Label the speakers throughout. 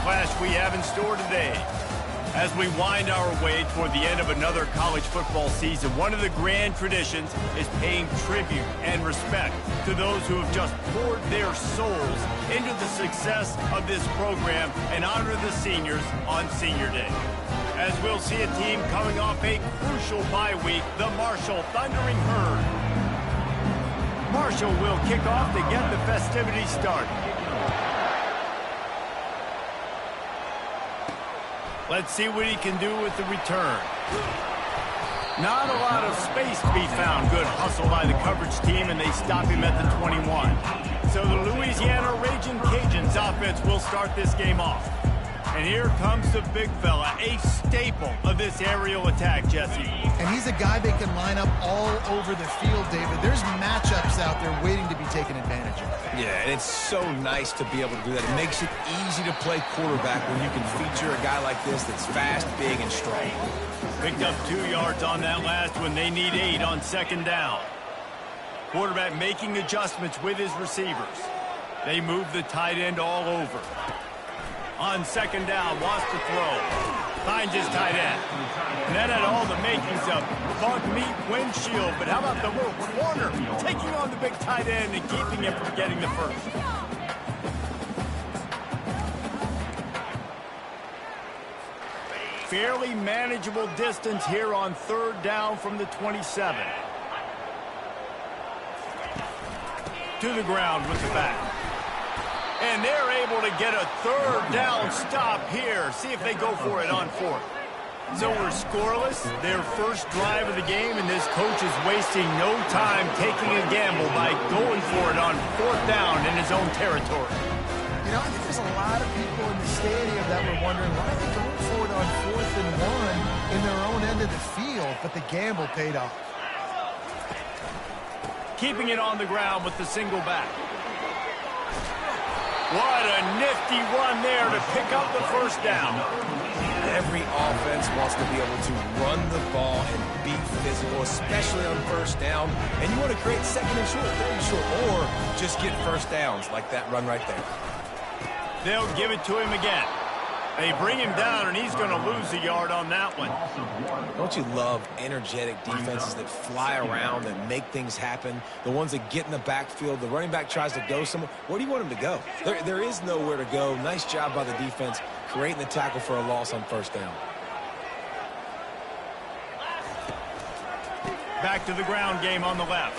Speaker 1: clash we have in store today. As we wind our way toward the end of another college football season, one of the grand traditions is paying tribute and respect to those who have just poured their souls into the success of this program and honor the seniors on Senior Day. As we'll see a team coming off a crucial bye week, the Marshall Thundering Herd. Marshall will kick off to get the festivities started. Let's see what he can do with the return. Not a lot of space to be found. Good hustle by the coverage team, and they stop him at the 21. So the Louisiana Raging Cajuns offense will start this game off. And here comes the big fella, a staple of this aerial attack, Jesse.
Speaker 2: And he's a guy that can line up all over the field, David. There's matchups out there waiting to be taken advantage of.
Speaker 3: Yeah, and it's so nice to be able to do that. It makes it easy to play quarterback when you can feature a guy like this that's fast, big, and strong.
Speaker 1: Picked up 2 yards on that last one. They need 8 on second down. Quarterback making adjustments with his receivers. They move the tight end all over. On second down, wants to throw. Finds his tight end. And that had all the makings of bug meat windshield. But how about the little corner taking on the big tight end and keeping him from getting the first? Fairly manageable distance here on third down from the 27. To the ground with the back. And they're able to get a third down stop here. See if they go for it on fourth. So we're scoreless, their first drive of the game, and this coach is wasting no time taking a gamble by going for it on fourth down in his own territory.
Speaker 2: You know, I think there's a lot of people in the stadium that were wondering why are they going for it on 4th and 1 in their own end of the field, but the gamble paid off.
Speaker 1: Keeping it on the ground with the single back. What a nifty run there to pick up the first down.
Speaker 3: Every offense wants to be able to run the ball and be physical, especially on first down. And you want to create second and short, third and short, or just get first downs like that run right there.
Speaker 1: They'll give it to him again. They bring him down, and he's going to lose a yard on that one.
Speaker 3: Don't you love energetic defenses that fly around and make things happen? The ones that get in the backfield, the running back tries to go somewhere. Where do you want him to go? There is nowhere to go. Nice job by the defense creating the tackle for a loss on first down.
Speaker 1: Back to the ground game on the left.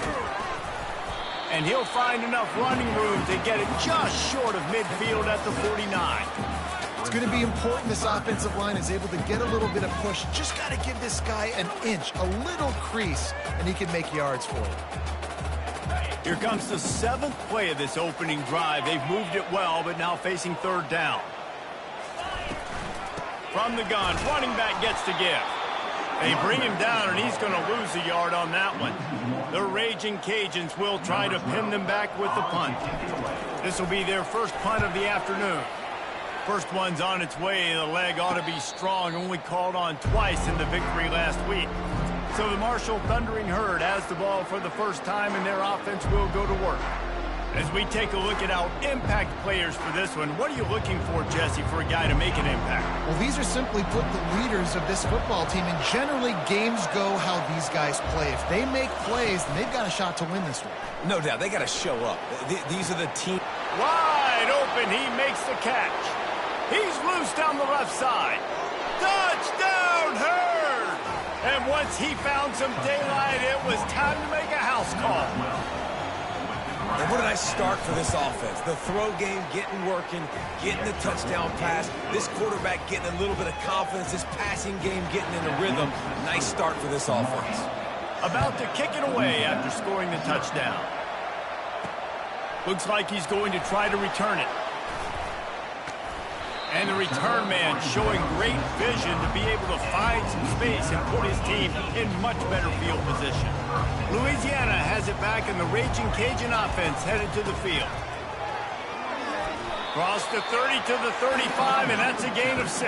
Speaker 1: And he'll find enough running room to get it just short of midfield at the 49.
Speaker 2: It's going to be important this offensive line is able to get a little bit of push. Just got to give this guy an inch, a little crease, and he can make yards for it.
Speaker 1: Here comes the 7th play of this opening drive. They've moved it well, but now facing third down. From the gun, running back gets to give. They bring him down, and he's going to lose a yard on that one. The Raging Cajuns will try to pin them back with the punt. This will be their first punt of the afternoon. First one's on its way. The leg ought to be strong. Only called on twice in the victory last week. So the Marshall Thundering Herd has the ball for the first time, and their offense will go to work. As we take a look at our impact players for this one, what are you looking for, Jesse, for a guy to make an impact?
Speaker 2: Well, these are simply put the leaders of this football team, and generally games go how these guys play. If they make plays, then they've got a shot to win this one.
Speaker 3: No doubt, they got to show up. These are the team.
Speaker 1: Wide open, he makes the catch. He's loose down the left side. Touchdown, Herd! And once he found some daylight, it was time to make a house call.
Speaker 3: And what a nice start for this offense. The throw game getting working, getting the touchdown pass. This quarterback getting a little bit of confidence. This passing game getting in a rhythm. Nice start for this offense.
Speaker 1: About to kick it away after scoring the touchdown. Looks like he's going to try to return it. And the return man showing great vision to be able to find some space and put his team in much better field position. Louisiana has it back, and the Raging Cajun offense headed to the field. Cross the 30 to the 35, and that's a gain of 6.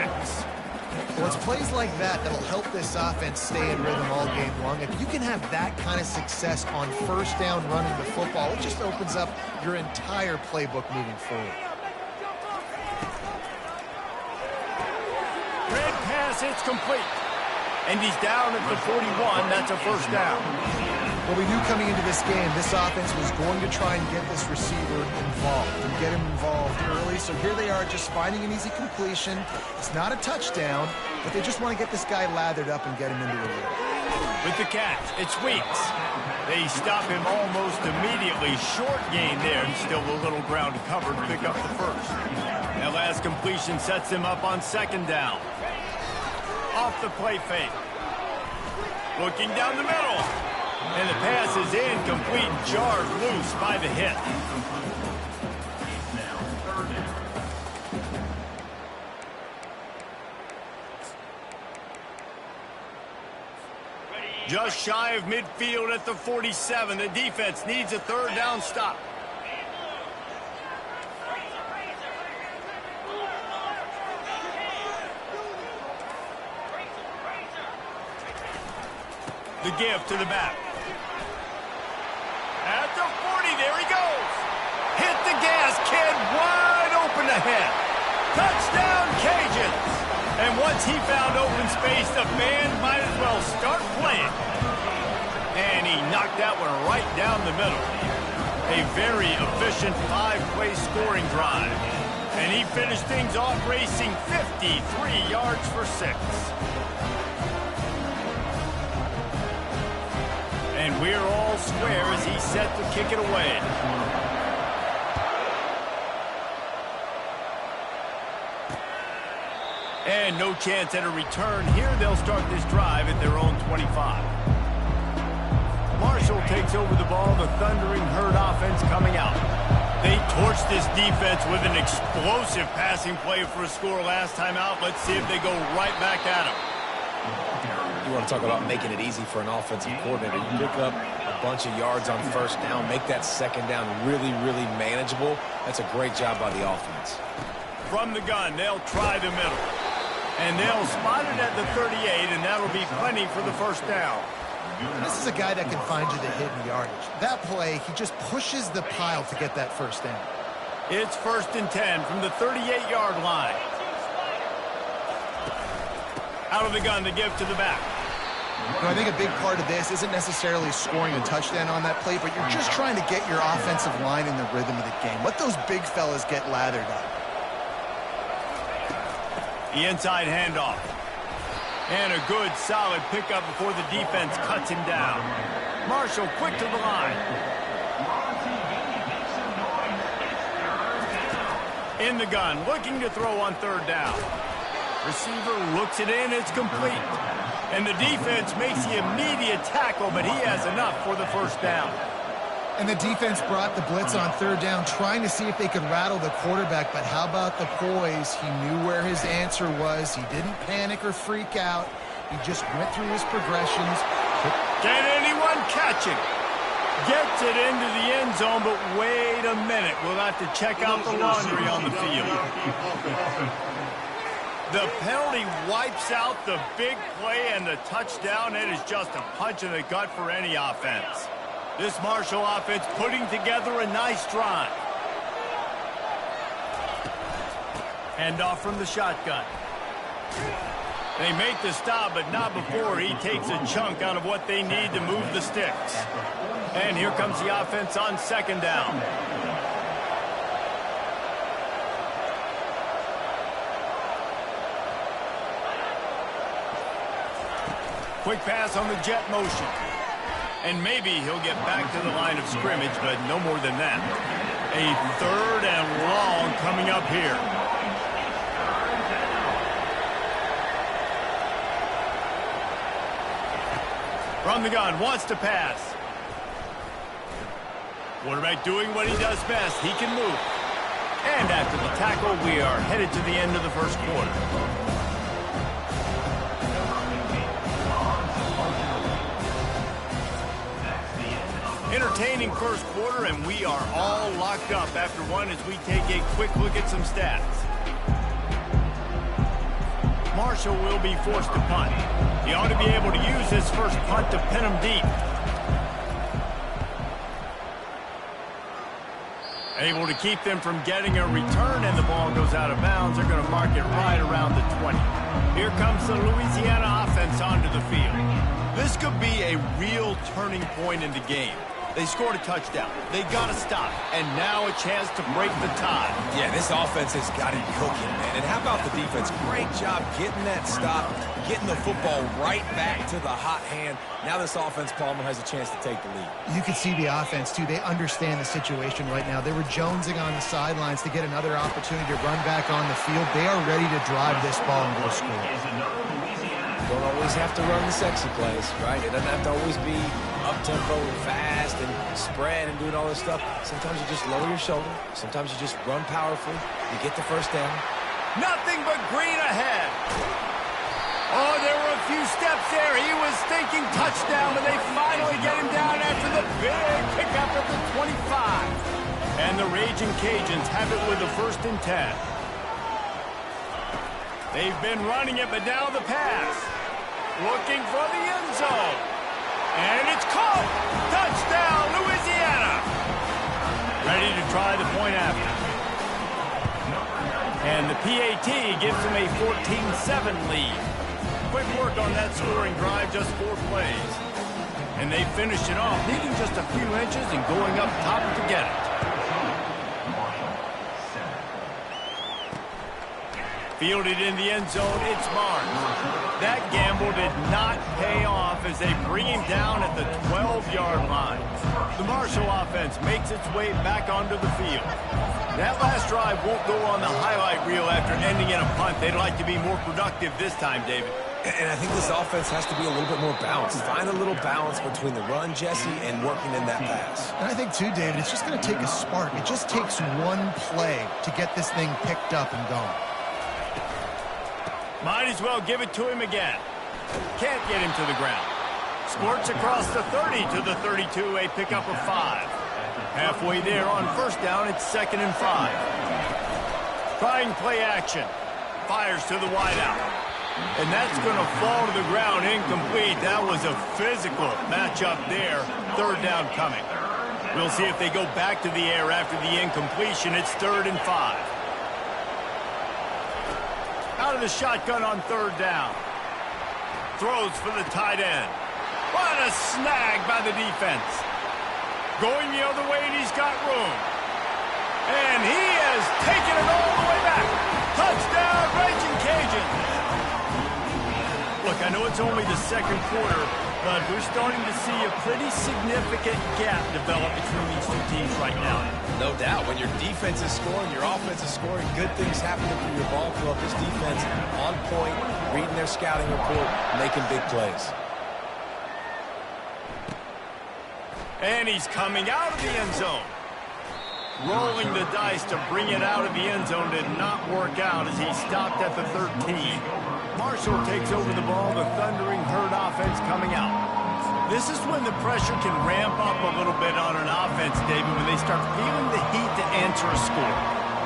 Speaker 2: Well, it's plays like that that'll help this offense stay in rhythm all game long. If you can have that kind of success on first down running the football, it just opens up your entire playbook moving forward.
Speaker 1: pass, it's complete. And he's down at the 41. That's a first down.
Speaker 2: Well, we knew coming into this game, this offense was going to try and get this receiver involved and get him involved early. So here they are just finding an easy completion. It's not a touchdown, but they just want to get this guy lathered up and get him into a rhythm.
Speaker 1: With the catch, it's Weeks. They stop him almost immediately. Short gain there, and still a little ground covered to pick up the first. That last completion sets him up on second down. Off the play fake. Looking down the middle. And the pass is incomplete, jarred loose by the hit. Just shy of midfield at the 47. The defense needs a third down stop. The give to the back. At the 40, there he goes. Hit the gas, kid, wide open ahead. Touchdown, Cajuns. And once he found open space, the band might as well start playing. And he knocked that one right down the middle. A very efficient 5-play scoring drive. And he finished things off racing 53 yards for 6. And we're all square as he's set to kick it away. And no chance at a return here. They'll start this drive at their own 25. Marshall takes over the ball. The Thundering Herd offense coming out. They torched this defense with an explosive passing play for a score last time out. Let's see if they go right back at him.
Speaker 3: You want to talk about making it easy for an offensive coordinator. You pick up a bunch of yards on first down, make that second down really, really manageable. That's a great job by the offense.
Speaker 1: From the gun, they'll try the middle. And they'll spot it at the 38, and that'll be plenty for the first down.
Speaker 2: This is a guy that can find you the hidden yardage. That play, he just pushes the pile to get that first down.
Speaker 1: It's 1st and 10 from the 38-yard line. Out of the gun to give to the back.
Speaker 2: You know, I think a big part of this isn't necessarily scoring a touchdown on that play, but you're just trying to get your offensive line in the rhythm of the game. Let those big fellas get lathered up.
Speaker 1: The inside handoff. And a good, solid pickup before the defense cuts him down. Marshall quick to the line. In the gun, looking to throw on third down. Receiver looks it in, it's complete. And the defense makes the immediate tackle, but he has enough for the first down.
Speaker 2: And the defense brought the blitz on third down, trying to see if they could rattle the quarterback. But how about the poise? He knew where his answer was. He didn't panic or freak out. He just went through his progressions.
Speaker 1: Can anyone catch it? Gets it into the end zone, but wait a minute. We'll have to check out the laundry on the field. The penalty wipes out the big play and the touchdown. It is just a punch in the gut for any offense. This Marshall offense putting together a nice drive. Handoff from the shotgun. They make the stop, but not before he takes a chunk out of what they need to move the sticks. And here comes the offense on second down. Quick pass on the jet motion. And maybe he'll get back to the line of scrimmage, but no more than that. A 3rd and long coming up here. From the gun, wants to pass. Quarterback doing what he does best. He can move. And after the tackle, we are headed to the end of the first quarter. Entertaining first quarter, and we are all locked up after one as we take a quick look at some stats. Marshall will be forced to punt. He ought to be able to use his first punt to pin him deep. Able to keep them from getting a return, and the ball goes out of bounds. They're going to mark it right around the 20. Here comes the Louisiana offense onto the field. This could be a real turning point in the game. They scored a touchdown. They got to stop. And now a chance to break the tie.
Speaker 3: Yeah, this offense has got it cooking, man. And how about the defense? Great job getting that stop, getting the football right back to the hot hand. Now this offense, Palmer, has a chance to take the lead.
Speaker 2: You can see the offense, too. They understand the situation right now. They were jonesing on the sidelines to get another opportunity to run back on the field. They are ready to drive this ball and go score.
Speaker 3: Don't always have to run the sexy plays, right? It doesn't have to always be up-tempo and fast and spread and doing all this stuff. Sometimes you just lower your shoulder. Sometimes you just run powerfully. You get the first down.
Speaker 1: Nothing but green ahead. Oh, there were a few steps there. He was thinking touchdown, but they finally get him down after the big pickup at the 25. And the Raging Cajuns have it with the 1st and 10. They've been running it, but now the pass. Looking for the end zone. And it's caught. Touchdown, Louisiana. Ready to try the point after. And the PAT gives them a 14-7 lead. Quick work on that scoring drive, just 4 plays. And they finished it off, needing just a few inches and going up top to get it. Fielded in the end zone, it's Barnes. That gamble did not pay off as they bring him down at the 12-yard line. The Marshall offense makes its way back onto the field. That last drive won't go on the highlight reel after ending in a punt. They'd like to be more productive this time, David.
Speaker 3: And I think this offense has to be a little bit more balanced. Find a little balance between the run, Jesse, and working in that pass.
Speaker 2: And I think, too, David, it's just going to take a spark. It just takes one play to get this thing picked up and going.
Speaker 1: Might as well give it to him again. Can't get him to the ground. Squirts across the 30 to the 32, a pickup of 5. Halfway there on 1st down, it's 2nd and 5. Trying play action. Fires to the wideout. And that's going to fall to the ground incomplete. That was a physical matchup there. 3rd down coming. We'll see if they go back to the air after the incompletion. It's 3rd and 5. Out of the shotgun on 3rd down. Throws for the tight end. What a snag by the defense. Going the other way, and he's got room. And he has taken it all the way back. Touchdown, Raging Cajuns. Look, I know it's only the 2nd quarter, but we're starting to see a pretty significant gap develop between these two teams right now.
Speaker 3: No doubt. When your defense is scoring, your offense is scoring, good things happening for your ball club. This defense on point, reading their scouting report, making big plays.
Speaker 1: And he's coming out of the end zone. Rolling the dice to bring it out of the end zone did not work out as he stopped at the 13. Marshall takes over the ball, the Thundering Herd offense coming out. This is when the pressure can ramp up a little bit on an offense, David, when they start feeling the heat to answer a score.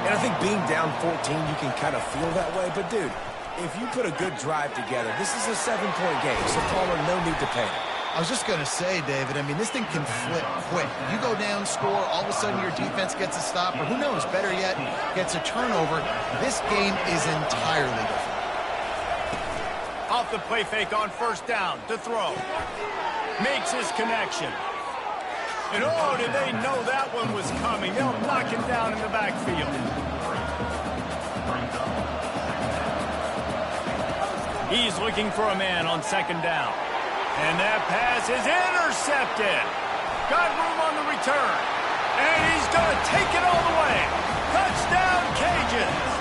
Speaker 3: And I think being down 14, you can kind of feel that way. But, dude, if you put a good drive together, this is a 7-point game, so Palmer, no need to panic.
Speaker 2: I was just going to say, David, I mean, this thing can flip quick. You go down, score, all of a sudden your defense gets a stop, or who knows, better yet, gets a turnover. This game is entirely different.
Speaker 1: Off the play fake on 1st down to throw. Makes his connection. And oh, did they know that one was coming. They'll knock him down in the backfield. He's looking for a man on 2nd down. And that pass is intercepted. Got room on the return. And he's going to take it all the way. Touchdown, Cajuns.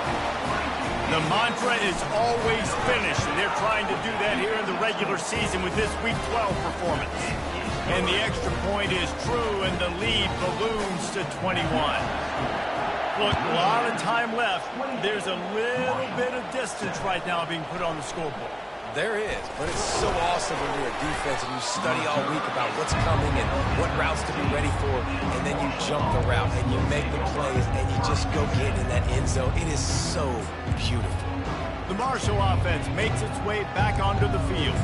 Speaker 1: The mantra is always finish, and they're trying to do that here in the regular season with this Week 12 performance. And the extra point is true, and the lead balloons to 21. Look, a lot of time left. There's a little bit of distance right now being put on the scoreboard.
Speaker 3: There is, but it's so awesome when you're a defense and you study all week about what's coming and what routes to be ready for, and then you jump the route and you make the plays and you just go get in that end zone. It is so beautiful.
Speaker 1: The Marshall offense makes its way back onto the field.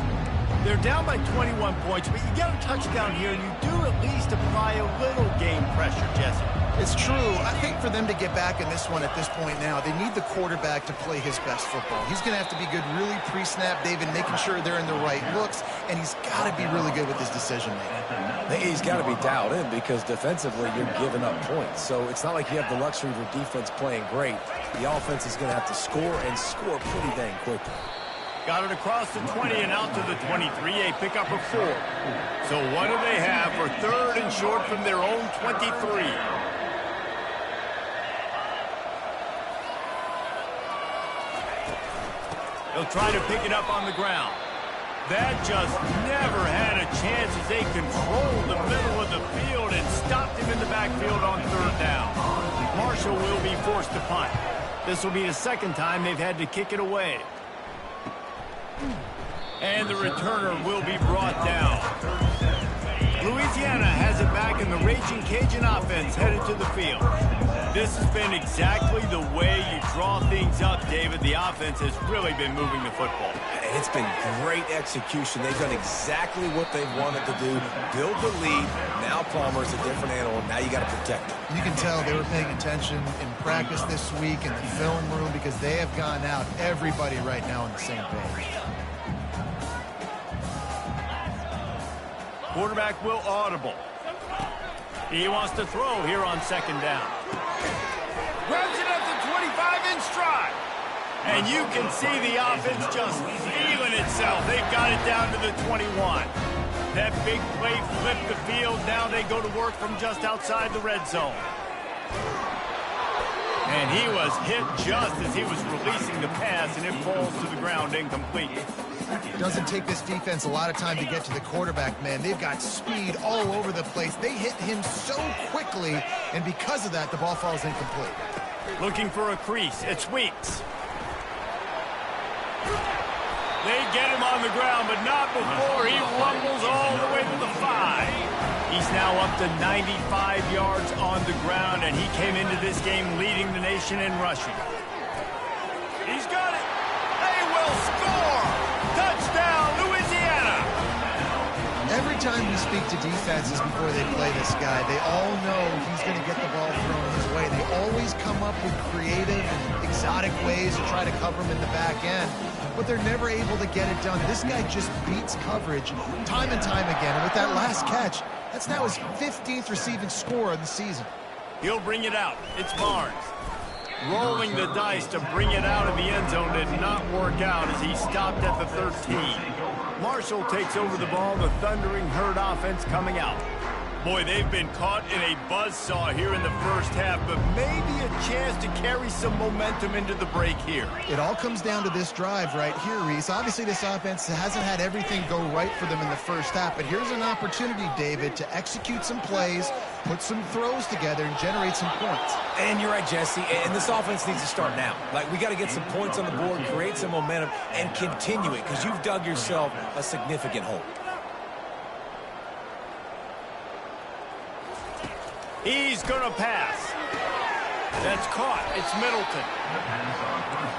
Speaker 1: They're down by 21 points, but you get a touchdown here and you do at least apply a little game pressure, Jesse.
Speaker 2: It's true. I think for them to get back in this one at this point now, they need the quarterback to play his best football. He's going to have to be good really pre-snap, David, making sure they're in the right looks, and he's got to be really good with his decision-making.
Speaker 3: He's got to be dialed in because defensively you're giving up points. So it's not like you have the luxury of your defense playing great. The offense is going to have to score and score pretty dang quickly.
Speaker 1: Got it across the 20 and out to the 23, a pickup of 4. So what do they have for 3rd and short from their own 23? They'll try to pick it up on the ground. That just never had a chance as they controlled the middle of the field and stopped him in the backfield on 3rd down. Marshall will be forced to punt. This will be the 2nd time they've had to kick it away. And the returner will be brought down. Louisiana has it back in the Raging Cajun offense headed to the field. This has been exactly the way you draw things up, David. The offense has really been moving the football.
Speaker 3: And it's been great execution. They've done exactly what they wanted to do. Build the lead. Now Palmer's a different animal. Now you got to protect him.
Speaker 2: You can tell they were paying attention in practice this week in the film room because they have gone out, everybody right now on the same page.
Speaker 1: Quarterback will audible. He wants to throw here on 2nd down. Grabs it at the 25 in stride. And you can see the offense just feeling itself. They've got it down to the 21. That big play flipped the field. Now they go to work from just outside the red zone. And he was hit just as he was releasing the pass, and it falls to the ground incomplete.
Speaker 2: Doesn't take this defense a lot of time to get to the quarterback, man. They've got speed all over the place. They hit him so quickly, and because of that, the ball falls incomplete.
Speaker 1: Looking for a crease. It's Weeks. They get him on the ground, but not before he rumbles all the way to the 5. He's now up to 95 yards on the ground, and he came into this game leading the nation in rushing. He's got it. They will score. Touchdown, Louisiana.
Speaker 2: Every time we speak to defenses before they play this guy, they all know he's going to get the ball thrown his way. They always come up with creative and exotic ways to try to cover him in the back end, but they're never able to get it done. This guy just beats coverage time and time again, and with that last catch, that's now his 15th receiving score of the season.
Speaker 1: He'll bring it out. It's Barnes. Rolling the dice to bring it out of the end zone did not work out as he stopped at the 13. Marshall takes over the ball, the Thundering Herd offense coming out. Boy, they've been caught in a buzzsaw here in the first half, but maybe a chance to carry some momentum into the break here.
Speaker 2: It all comes down to this drive right here, Reese. Obviously, this offense hasn't had everything go right for them in the first half, but here's an opportunity, David, to execute some plays, put some throws together, and generate some points.
Speaker 3: And you're right, Jesse, and this offense needs to start now. Like, we got to get some points on the board, create some momentum, and continue it, because you've dug yourself a significant hole.
Speaker 1: He's going to pass. That's caught. It's Middleton.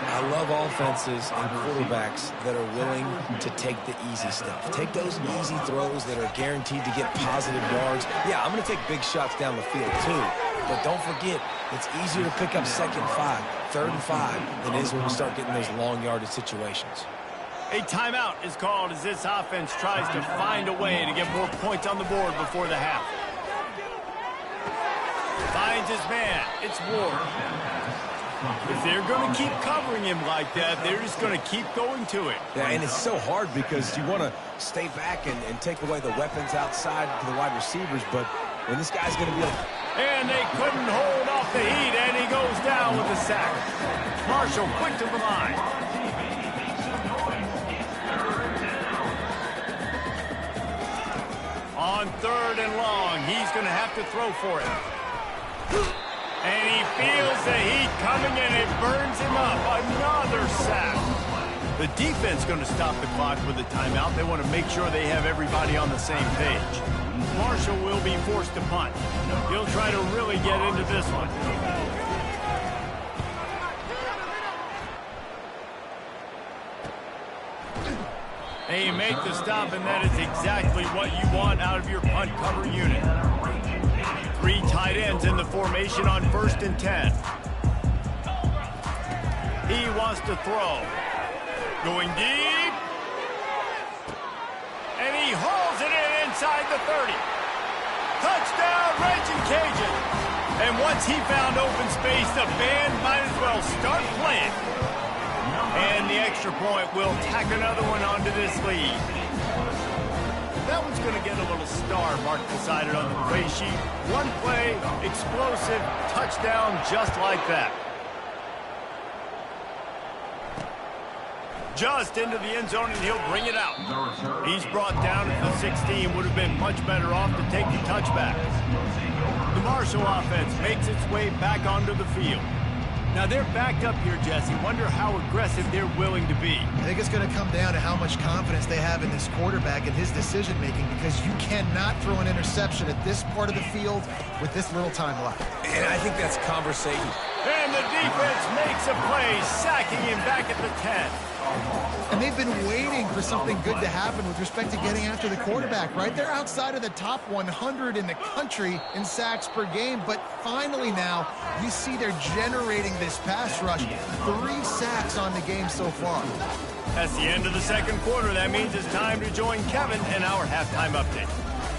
Speaker 3: I love offenses and quarterbacks that are willing to take the easy stuff. Take those easy throws that are guaranteed to get positive yards. Yeah, I'm going to take big shots down the field too. But don't forget, it's easier to pick up 2nd and 5, 3rd and 5 than it is when we start getting those long yardage situations.
Speaker 1: A timeout is called as this offense tries to find a way to get more points on the board before the half. Finds his man. It's Ward. If they're going to keep covering him like that, they're just going to keep going to it.
Speaker 3: Yeah, and it's so hard because you want to stay back and take away the weapons outside to the wide receivers, but when this guy's going to be like...
Speaker 1: And they couldn't hold off the heat, and he goes down with a sack. Marshall quick to the line. On 3rd and long, he's going to have to throw for it. And he feels the heat coming, and it burns him up. Another sack. The defense going to stop the clock with a timeout. They want to make sure they have everybody on the same page. Marshall will be forced to punt. He'll try to really get into this one. And you make the stop, and that is exactly what you want out of your punt cover unit. Three tight ends in the formation on 1st and 10. He wants to throw. Going deep. And he hauls it in inside the 30. Touchdown, Raging Cajun. And once he found open space, the band might as well start playing. And the extra point will tack another one onto this lead. That one's going to get a little star marked beside it on the play sheet. One play, explosive, touchdown just like that. Just into the end zone, and he'll bring it out. He's brought down at the 16. Would have been much better off to take the touchback. The Marshall offense makes its way back onto the field. Now they're backed up here, Jesse. Wonder how aggressive they're willing to be.
Speaker 2: I think it's going to come down to how much confidence they have in this quarterback and his decision-making, because you cannot throw an interception at this part of the field with this little time left.
Speaker 3: And I think that's conversation.
Speaker 1: And the defense makes a play, sacking him back at the 10.
Speaker 2: And they've been waiting for something good to happen with respect to getting after the quarterback, right? They're outside of the top 100 in the country in sacks per game, but finally now you see they're generating this pass rush. 3 sacks on the game so far.
Speaker 1: That's the end of the second quarter. That means it's time to join Kevin in our halftime update.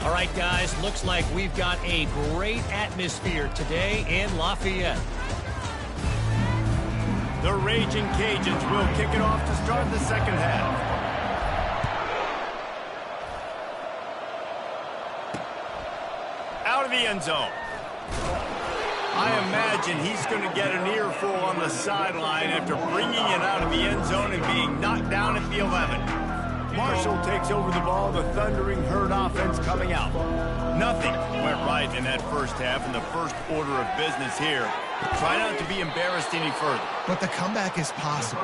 Speaker 4: All right, guys, looks like we've got a great atmosphere today in Lafayette.
Speaker 1: The Raging Cajuns will kick it off to start the second half. Out of the end zone. I imagine he's going to get an earful on the sideline after bringing it out of the end zone and being knocked down at the 11. Marshall takes over the ball, the Thundering Herd offense coming out. Nothing went right in that first half, in the first order of business here. Try not to be embarrassed any further.
Speaker 2: But the comeback is possible.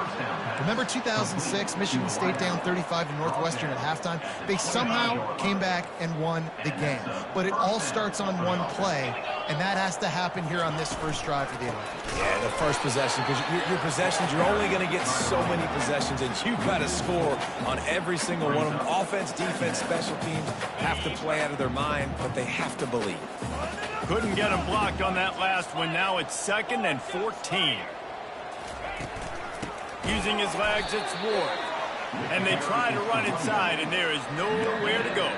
Speaker 2: Remember 2006, Michigan State down 35 to Northwestern at halftime? They somehow came back and won the game. But it all starts on one play, and that has to happen here on this first drive for the Olympics.
Speaker 3: Yeah, the first possession, because your possessions, you're only going to get so many possessions, and you've got to score on every single one of them. Offense, defense, special teams have to play out of their mind, but they have to believe.
Speaker 1: Couldn't get him blocked on that last one. Now it's 2nd and 14. Using his legs, it's Ward. And they try to run inside, and there is nowhere to go.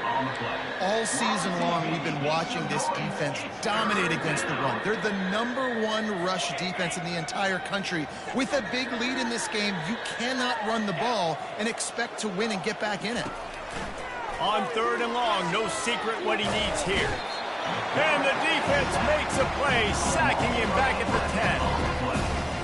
Speaker 2: All season long, we've been watching this defense dominate against the run. They're the #1 rush defense in the entire country. With a big lead in this game, you cannot run the ball and expect to win and get back in it.
Speaker 1: On 3rd and long, no secret what he needs here. And the defense makes a play, sacking him back at the 10.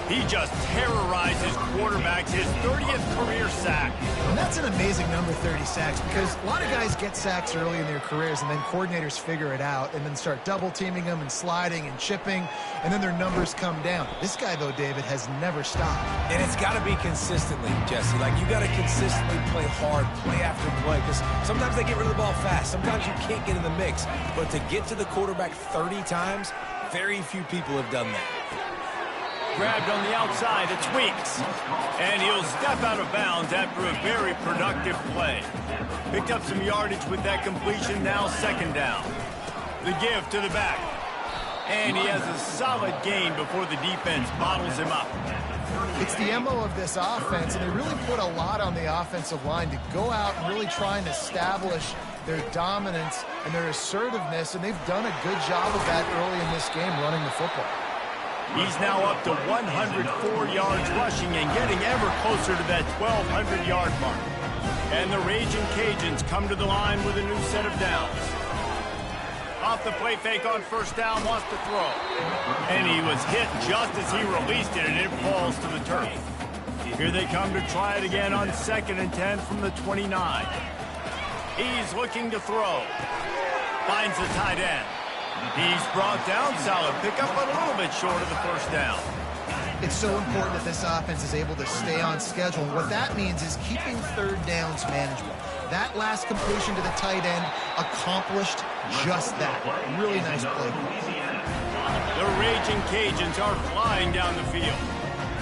Speaker 1: He just terrorizes quarterbacks, his 30th career sack.
Speaker 2: And that's an amazing number, 30 sacks, because a lot of guys get sacks early in their careers, and then coordinators figure it out and then start double-teaming them and sliding and chipping, and then their numbers come down. This guy, though, David, has never stopped.
Speaker 3: And it's got to be consistently, Jesse. Like, you got to consistently play hard, play after play, because sometimes they get rid of the ball fast. Sometimes you can't get in the mix. But to get to the quarterback 30 times, very few people have done that.
Speaker 1: Grabbed on the outside, it's Weeks. And he'll step out of bounds after a very productive play. Picked up some yardage with that completion, now 2nd down. The give to the back. And he has a solid gain before the defense bottles him up.
Speaker 2: It's the MO of this offense, and they really put a lot on the offensive line to go out and really try and establish their dominance and their assertiveness, and they've done a good job of that early in this game, running the football.
Speaker 1: He's now up to 104 yards rushing and getting ever closer to that 1,200-yard mark. And the Raging Cajuns come to the line with a new set of downs. Off the play fake on 1st down, wants to throw. And he was hit just as he released it, and it falls to the turf. Here they come to try it again on 2nd and 10 from the 29. He's looking to throw. Finds the tight end. He's brought down, solid pickup, but a little bit short of the 1st down.
Speaker 2: It's so important that this offense is able to stay on schedule. What that means is keeping 3rd downs manageable. That last completion to the tight end accomplished just that. Really nice play.
Speaker 1: The Raging Cajuns are flying down the field.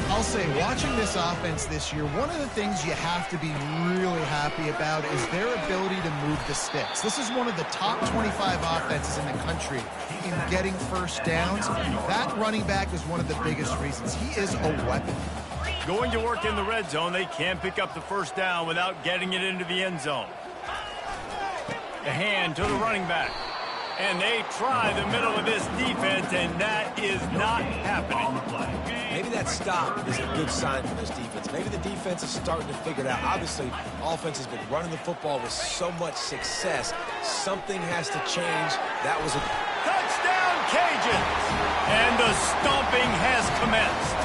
Speaker 2: I'll say, watching this offense this year, one of the things you have to be really happy about is their ability to move the sticks. This is one of the top 25 offenses in the country in getting first downs. That running back is one of the biggest reasons. He is a weapon.
Speaker 1: Going to work in the red zone, they can't pick up the first down without getting it into the end zone. The hand to the running back. And they try the middle of this defense, and that is not happening.
Speaker 3: Maybe that stop is a good sign for this defense. Maybe the defense is starting to figure it out. Obviously, offense has been running the football with so much success. Something has to change. That was a
Speaker 1: touchdown, Cajuns! And the stomping has commenced.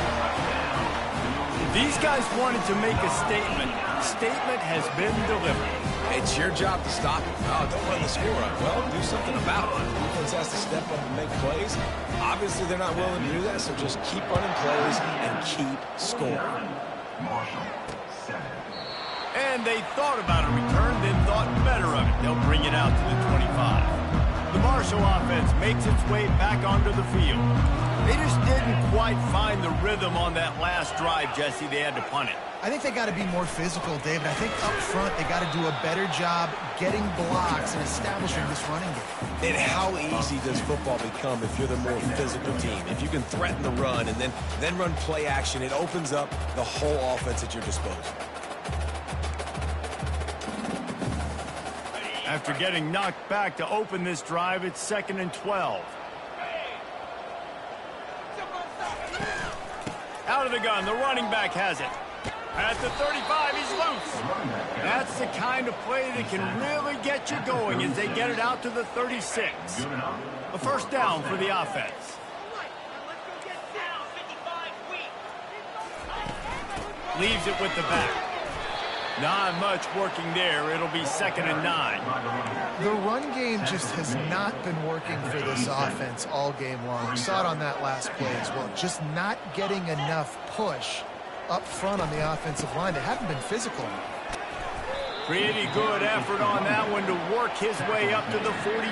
Speaker 1: These guys wanted to make a statement. Statement has been delivered.
Speaker 3: It's your job to stop it. Oh, don't run the score up. Well, do something about it. The defense has to step up and make plays. Obviously, they're not willing to do that, so just keep running plays and keep scoring.
Speaker 1: And they thought about a return, then thought better of it. They'll bring it out to the 25. The Marshall offense makes its way back onto the field. They just didn't quite find the rhythm on that last drive, Jesse. They had to punt it.
Speaker 2: I think they got to be more physical, David. I think up front they got to do a better job getting blocks and establishing this running game.
Speaker 3: And how easy does football become if you're the more physical team? If you can threaten the run and then run play action, it opens up the whole offense at your disposal.
Speaker 1: After getting knocked back to open this drive, it's 2nd and 12. Out of the gun, the running back has it. At the 35, he's loose. That's the kind of play that can really get you going as they get it out to the 36. A first down for the offense. Leaves it with the back. Not much working there. It'll be 2nd and 9.
Speaker 2: The run game just has not been working for this offense all game long. We saw it on that last play as well. Just not getting enough push up front on the offensive line. They haven't been physical.
Speaker 1: Pretty good effort on that one to work his way up to the 42.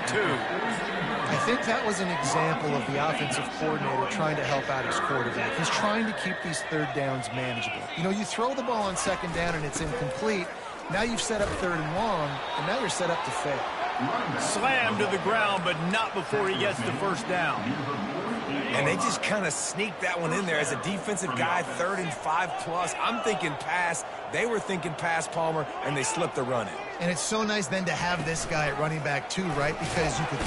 Speaker 2: I think that was an example of the offensive coordinator trying to help out his quarterback. He's trying to keep these third downs manageable. You know, you throw the ball on 2nd down and it's incomplete. Now you've set up 3rd and long, and now you're set up to fail.
Speaker 1: Slammed to the ground, but not before he gets the first down.
Speaker 3: And they just kind of sneaked that one in there as a defensive guy, 3rd and 5+. I'm thinking pass. They were thinking pass, Palmer, and they slipped the run in.
Speaker 2: And it's so nice then to have this guy at running back too, right? Because you could...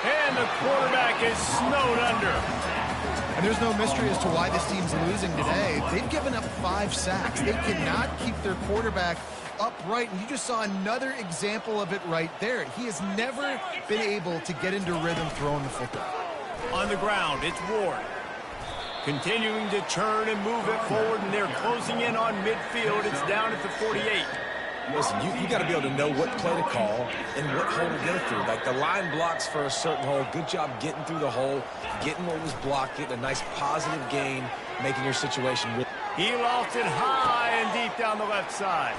Speaker 1: And the quarterback is snowed under.
Speaker 2: And there's no mystery as to why this team's losing today. They've given up 5 sacks. They cannot keep their quarterback upright, and you just saw another example of it right there. He has never been able to get into rhythm throwing the football.
Speaker 1: On the ground, it's Ward. Continuing to churn and move it forward, and they're closing in on midfield. It's down at the 48.
Speaker 3: Listen, you got to be able to know what play to call and what hole to go through. Like the line blocks for a certain hole. Good job getting through the hole, getting what was blocked, getting a nice positive gain, making your situation.
Speaker 1: He lofts it high and deep down the left side.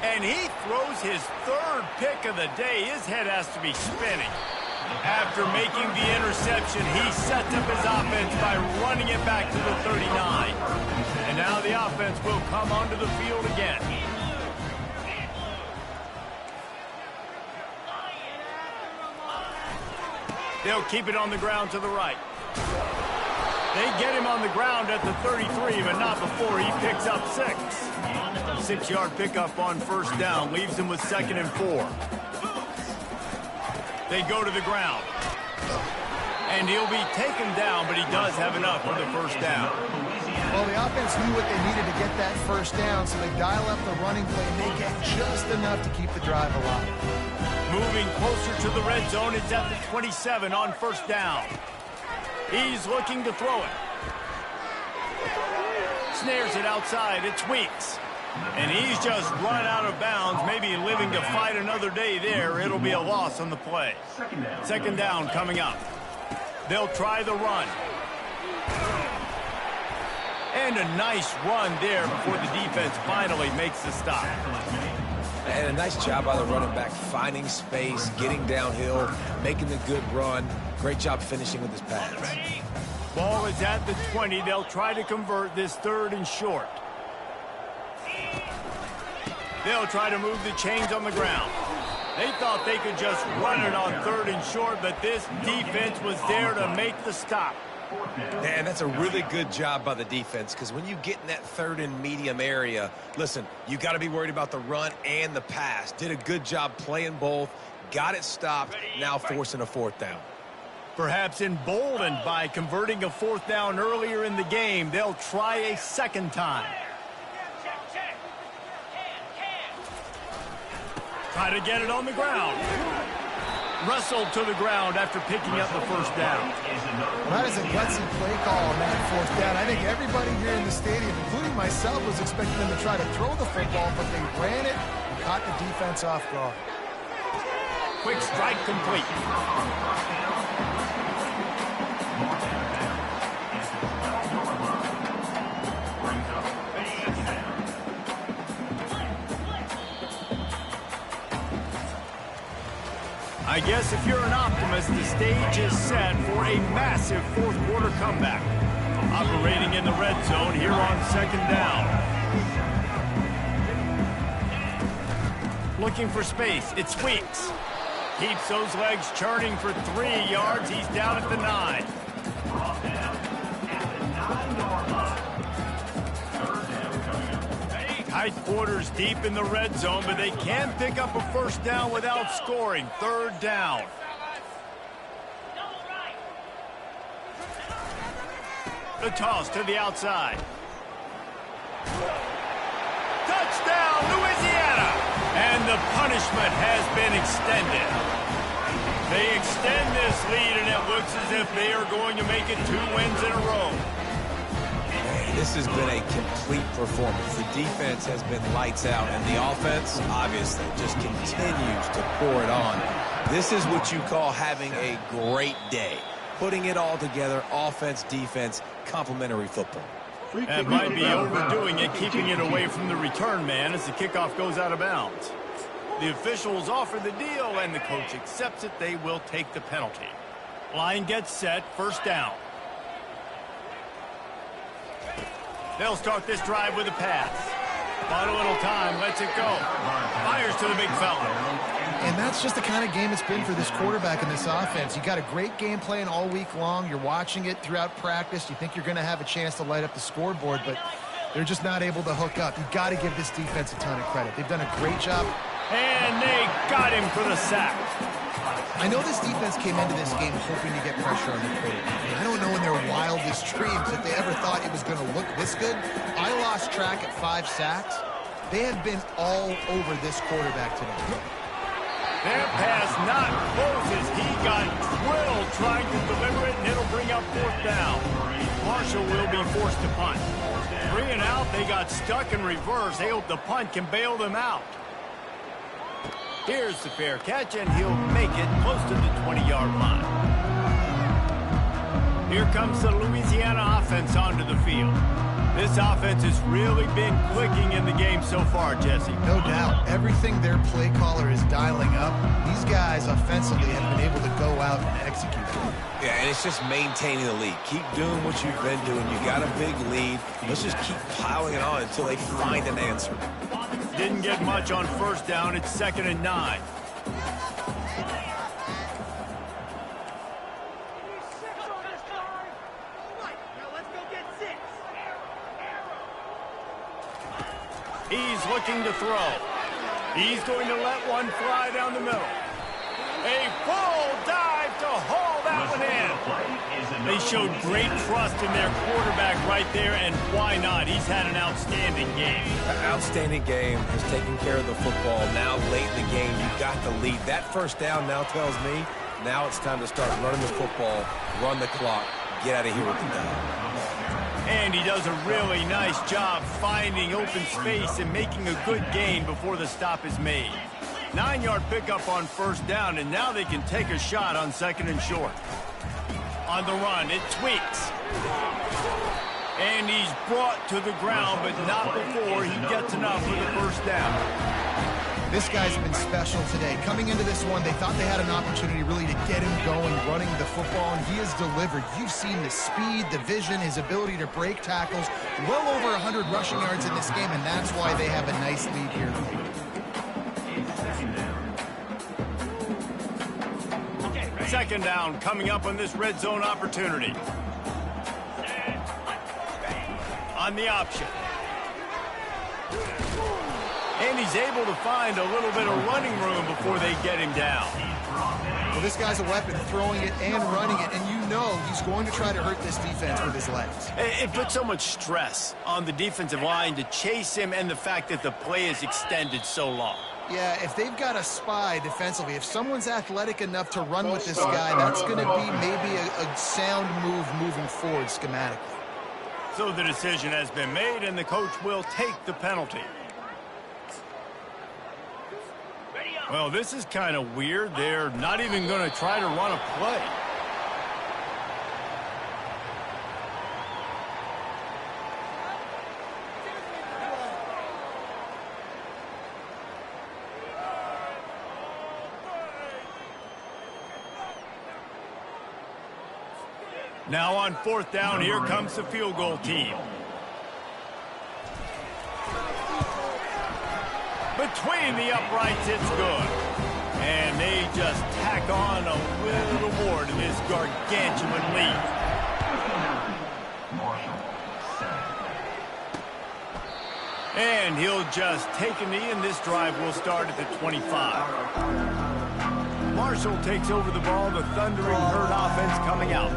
Speaker 1: And he throws his 3rd pick of the day. His head has to be spinning. After making the interception, he sets up his offense by running it back to the 39. And now the offense will come onto the field again. They'll keep it on the ground to the right. They get him on the ground at the 33, but not before he picks up 6. 6-yard pickup on first down leaves him with 2nd and 4. They go to the ground. And he'll be taken down, but he does have enough for the first down.
Speaker 2: Well, the offense knew what they needed to get that first down, so they dial up the running play, and they get just enough to keep the drive alive.
Speaker 1: Moving closer to the red zone, it's at the 27 on first down. He's looking to throw it. Snares it outside. It's Weeks. And he's just run out of bounds, maybe living to fight another day there. It'll be a loss on the play. 2nd down coming up. They'll try the run. And a nice run there before the defense finally makes the stop.
Speaker 3: And a nice job by the running back, finding space, getting downhill, making the good run. Great job finishing with his pass.
Speaker 1: Ball is at the 20. They'll try to convert this 3rd and short. They'll try to move the chains on the ground. They thought they could just run it on 3rd and short, but this defense was there to make the stop.
Speaker 3: Man, that's a really good job by the defense, because when you get in that 3rd and medium area, listen, you got to be worried about the run and the pass. Did a good job playing both, got it stopped, now forcing a 4th down.
Speaker 1: Perhaps emboldened by converting a 4th down earlier in the game, they'll try a 2nd time. Try to get it on the ground. Wrestled to the ground after picking up the 1st down.
Speaker 2: Well, that is a gutsy play call on that 4th down. I think everybody here in the stadium, including myself, was expecting them to try to throw the football, but they ran it and caught the defense off guard.
Speaker 1: Quick strike complete. I guess if you're an optimist, the stage is set for a massive 4th quarter comeback. Operating in the red zone here on 2nd down. Looking for space. It's Weeks. Keeps those legs churning for 3 yards. He's down at the 9. Tight quarters deep in the red zone, but they can pick up a 1st down without scoring. 3rd down. The toss to the outside. Touchdown, Louisiana! And the punishment has been extended. They extend this lead, and it looks as if they are going to make it 2 wins in a row.
Speaker 3: This has been a complete performance. The defense has been lights out, and the offense, obviously, just continues to pour it on. This is what you call having a great day. Putting it all together, offense, defense, complementary football.
Speaker 1: That might be overdoing it, keeping it away from the return man as the kickoff goes out of bounds. The officials offer the deal, and the coach accepts it. They will take the penalty. Line gets set, 1st down. They'll start this drive with a pass. Bought a little time, lets it go. Fires to the big fella.
Speaker 2: And that's just the kind of game it's been for this quarterback in this offense. You got a great game plan all week long. You're watching it throughout practice. You think you're going to have a chance to light up the scoreboard, but they're just not able to hook up. You've got to give this defense a ton of credit. They've done a great job.
Speaker 1: And they got him for the sack.
Speaker 2: I know this defense came into this game hoping to get pressure on the quarterback. I don't know in their wildest dreams if they ever thought it was going to look this good. I lost track at 5 sacks. They have been all over this quarterback today.
Speaker 1: Their pass not close as he got drilled trying to deliver it, and it'll bring up 4th down. Marshall will be forced to punt. 3 and out, they got stuck in reverse. They hope the punt can bail them out. Here's the fair catch, and he'll make it close to the 20-yard line. Here comes the Louisiana offense onto the field. This offense has really been clicking in the game so far, Jesse.
Speaker 2: No doubt. Everything their play caller is dialing up, these guys offensively have been able to go out and execute.
Speaker 3: Yeah, and it's just maintaining the lead. Keep doing what you've been doing. You got a big lead. Let's just keep piling it on until they find an answer.
Speaker 1: Didn't get much on 1st down. It's 2nd and 9. He's looking to throw. He's going to let one fly down the middle. A full dive to haul that one in. They showed great trust in their quarterback right there, and why not? He's had an outstanding game.
Speaker 3: An outstanding game, has taken care of the football. Now late in the game, you got the lead. That 1st down now tells me now it's time to start running the football, run the clock, get out of here with the dub.
Speaker 1: And he does a really nice job finding open space and making a good gain before the stop is made. 9-yard pickup on 1st down, and now they can take a shot on 2nd and short. On the run, it tweaks. And he's brought to the ground, but not before he gets enough for the 1st down.
Speaker 2: This guy's been special today. Coming into this one, they thought they had an opportunity really to get him going, running the football, and he has delivered. You've seen the speed, the vision, his ability to break tackles. Well over 100 rushing yards in this game, and that's why they have a nice lead here.
Speaker 1: Second down coming up on this red zone opportunity. On the option. And he's able to find a little bit of running room before they get him down.
Speaker 2: Well, this guy's a weapon, throwing it and running it, and you know he's going to try to hurt this defense with his legs.
Speaker 1: It puts so much stress on the defensive line to chase him, and the fact that the play is extended so long.
Speaker 2: Yeah, if they've got a spy defensively, if someone's athletic enough to run with this guy, that's going to be maybe a sound move moving forward schematically.
Speaker 1: So the decision has been made, and the coach will take the penalty. Well, this is kind of weird. They're not even going to try to run a play. Now on fourth down, here comes the field goal team. Between the uprights, it's good. And they just tack on a little more to this gargantuan lead. And he'll just take a knee, and this drive will start at the 25. Marshall takes over the ball, the thundering herd offense coming out.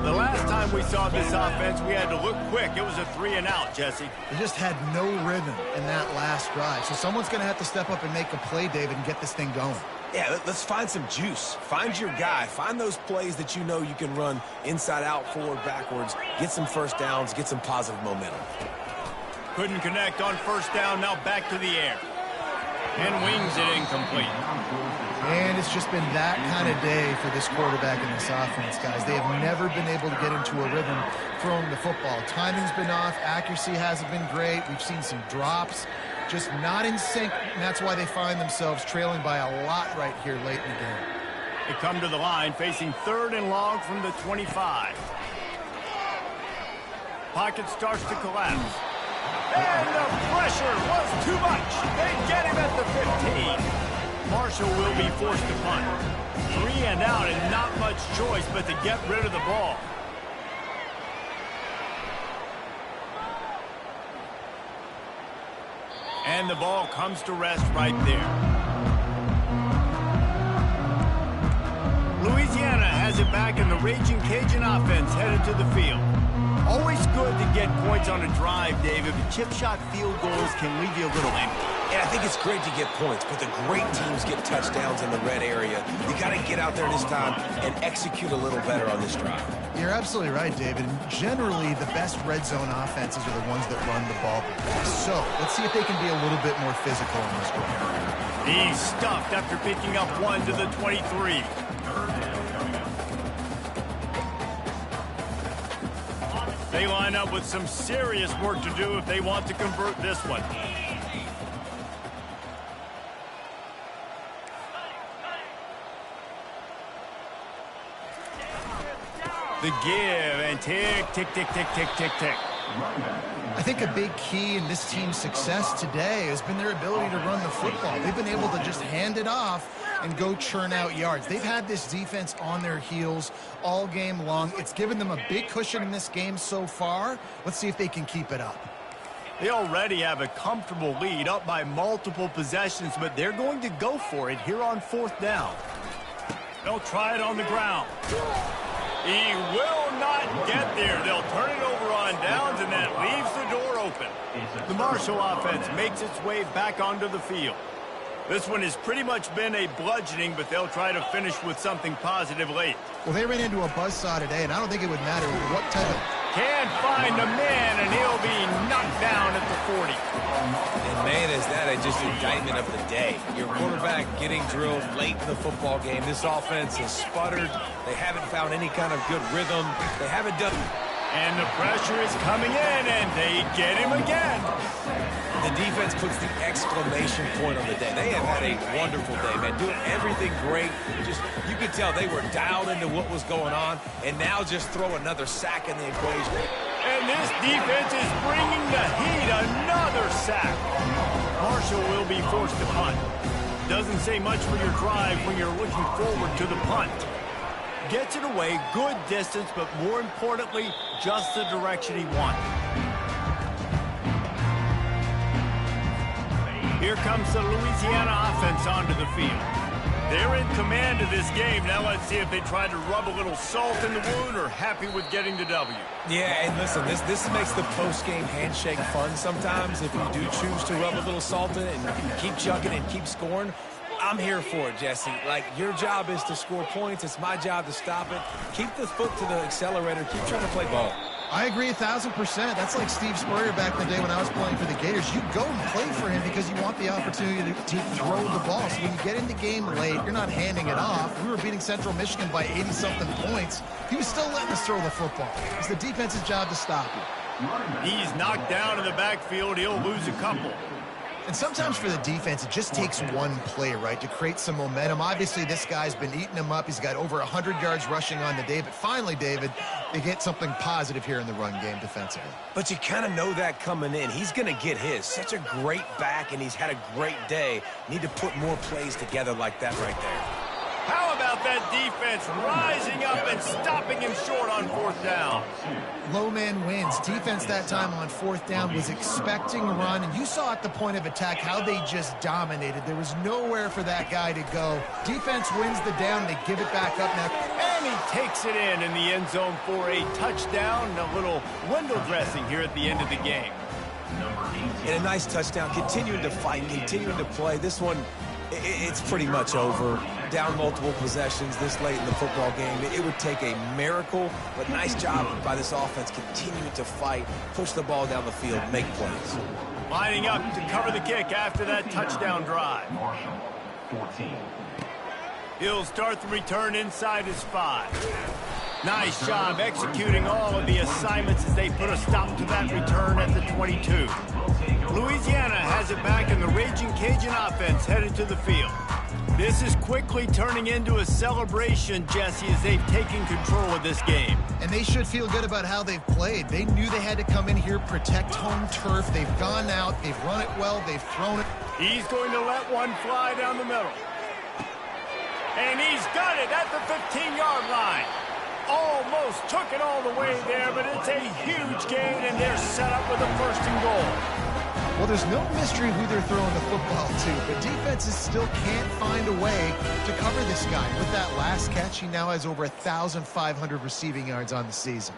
Speaker 1: The last time we saw this offense, we had to look quick. It was a 3-and-out, Jesse.
Speaker 2: They just had no rhythm in that last drive. So someone's going to have to step up and make a play, David, and get this thing going.
Speaker 3: Yeah, let's find some juice. Find your guy. Find those plays that you know you can run inside out, forward, backwards. Get some first downs. Get some positive momentum.
Speaker 1: Couldn't connect on first down. Now back to the air. And wings it incomplete.
Speaker 2: And it's just been that kind of day for this quarterback and this offense, guys. They have never been able to get into a rhythm throwing the football. Timing's been off. Accuracy hasn't been great. We've seen some drops. Just not in sync, and that's why they find themselves trailing by a lot right here late in the game.
Speaker 1: They come to the line facing third and long from the 25. Pocket starts to collapse. And the pressure was too much. They get him at the 15. Marshall will be forced to punt. 3-and-out and not much choice but to get rid of the ball. And the ball comes to rest right there. Louisiana has it back, and the Raging Cajun offense headed to the field. Always good to get points on a drive, David, but chip shot field goals can leave you a little empty.
Speaker 3: Yeah, I think it's great to get points, but the great teams get touchdowns in the red area. You got to get out there this time and execute a little better on this drive.
Speaker 2: You're absolutely right, David. Generally, the best red zone offenses are the ones that run the ball. So let's see if they can be a little bit more physical in this one.
Speaker 1: He's stuffed after picking up one to the 23. They line up with some serious work to do if they want to convert this one. The give, and tick, tick, tick, tick, tick, tick, tick.
Speaker 2: I think a big key in this team's success today has been their ability to run the football. They've been able to just hand it off and go churn out yards. They've had this defense on their heels all game long. It's given them a big cushion in this game so far. Let's see if they can keep it up.
Speaker 1: They already have a comfortable lead, up by multiple possessions, but they're going to go for it here on fourth down. They'll try it on the ground. He will not get there. They'll turn it over on downs, and that leaves the door open. The Marshall offense makes its way back onto the field. This one has pretty much been a bludgeoning, but they'll try to finish with something positive late.
Speaker 2: Well, they ran into a buzzsaw today, and I don't think it would matter what type of...
Speaker 1: Can't find a man, and he'll be knocked down at the 40.
Speaker 3: And, man, is that just indictment of the day. Your quarterback getting drilled late in the football game. This offense has sputtered. They haven't found any kind of good rhythm. They haven't done...
Speaker 1: And the pressure is coming in, and they get him again.
Speaker 3: The defense puts the exclamation point on the day. They have had a wonderful day, man. Doing everything great. Just, you could tell they were dialed into what was going on, and now just throw another sack in the equation.
Speaker 1: And this defense is bringing the heat. Another sack. Marshall will be forced to punt. Doesn't say much for your drive when you're looking forward to the punt. Gets it away, good distance, but more importantly, just the direction he wanted. Here comes the Louisiana offense onto the field. They're in command of this game. Now let's see if they try to rub a little salt in the wound or happy with getting the W.
Speaker 3: Yeah, and listen, this makes the post-game handshake fun sometimes if you do choose to rub a little salt in it and keep chucking and keep scoring. I'm here for it, Jesse. Like, your job is to score points. It's my job to stop it. Keep the foot to the accelerator. Keep trying to play ball.
Speaker 2: I agree 1,000%. That's like Steve Spurrier back in the day when I was playing for the Gators. You go and play for him because you want the opportunity to throw the ball. So when you get in the game late, you're not handing it off. We were beating Central Michigan by 80-something points. He was still letting us throw the football. It's the defense's job to stop you.
Speaker 1: He's knocked down in the backfield. He'll lose a couple.
Speaker 2: And sometimes for the defense, it just takes one play, right, to create some momentum. Obviously, this guy's been eating him up. He's got over 100 yards rushing on the day. But finally, David, they get something positive here in the run game defensively.
Speaker 3: But you kind of know that coming in. He's going to get his. Such a great back, and he's had a great day. Need to put more plays together like that right there.
Speaker 1: How about that defense rising up and stopping him short on fourth down?
Speaker 2: Low man wins. Defense that time on fourth down was expecting a run, and you saw at the point of attack how they just dominated. There was nowhere for that guy to go. Defense wins the down. They give it back up now.
Speaker 1: And he takes it in the end zone for a touchdown. A little window dressing here at the end of the game.
Speaker 3: And a nice touchdown. Continuing to fight, continuing to play. This one, it's pretty much over. Down multiple possessions this late in the football game. It would take a miracle, but nice job by this offense continuing to fight, push the ball down the field, make plays.
Speaker 1: Lining up to cover the kick after that touchdown drive.
Speaker 5: Marshall, 14.
Speaker 1: He'll start the return inside his 5. Nice job executing all of the assignments as they put a stop to that return at the 22. Louisiana has it back, and the Raging Cajun offense headed to the field. This is quickly turning into a celebration, Jesse, as they've taken control of this game.
Speaker 2: And they should feel good about how they've played. They knew they had to come in here, protect home turf. They've gone out, they've run it well, they've thrown it.
Speaker 1: He's going to let one fly down the middle. And he's got it at the 15-yard line. Almost took it all the way there, but it's a huge gain, and they're set up with a 1st and goal.
Speaker 2: Well, there's no mystery who they're throwing the football to, but defenses still can't find a way to cover this guy. With that last catch, he now has over 1,500 receiving yards on the season.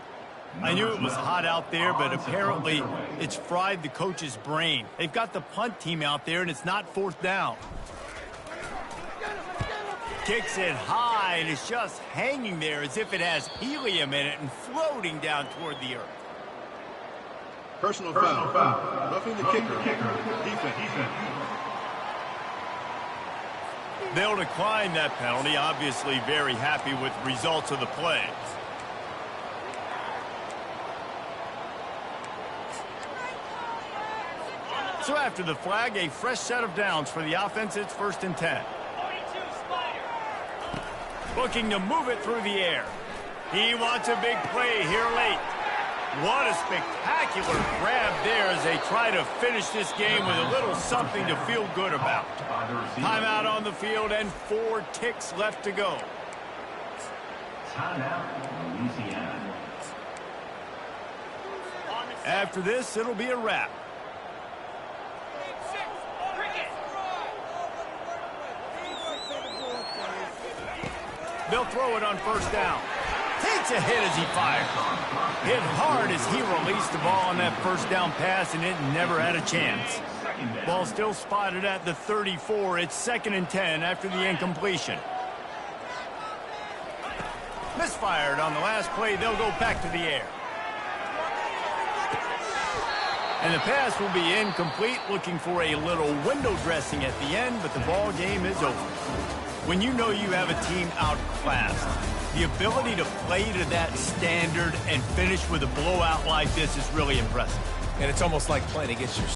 Speaker 1: I knew it was hot out there, but apparently it's fried the coach's brain. They've got the punt team out there, and it's not 4th down. Kicks it high, and it's just hanging there as if it has helium in it and floating down toward the earth.
Speaker 5: Personal foul. Roughing the kicker. Defense.
Speaker 1: They'll decline that penalty. Obviously very happy with the results of the plays. So after the flag, a fresh set of downs for the offense. It's 1st and 10. Looking to move it through the air. He wants a big play here late. What a spectacular grab there as they try to finish this game with a little something to feel good about. Timeout on the field and 4 ticks left to go.
Speaker 5: Timeout, Louisiana.
Speaker 1: After this, it'll be a wrap. They'll throw it on 1st down. Takes a hit as he fires. Hit hard as he released the ball on that 1st down pass, and it never had a chance. Ball still spotted at the 34. It's 2nd and 10 after the incompletion. Misfired on the last play. They'll go back to the air. And the pass will be incomplete, looking for a little window dressing at the end, but the ball game is over. When you know you have a team outclassed, the ability to play to that standard and finish with a blowout like this is really impressive.
Speaker 3: And it's almost like playing against your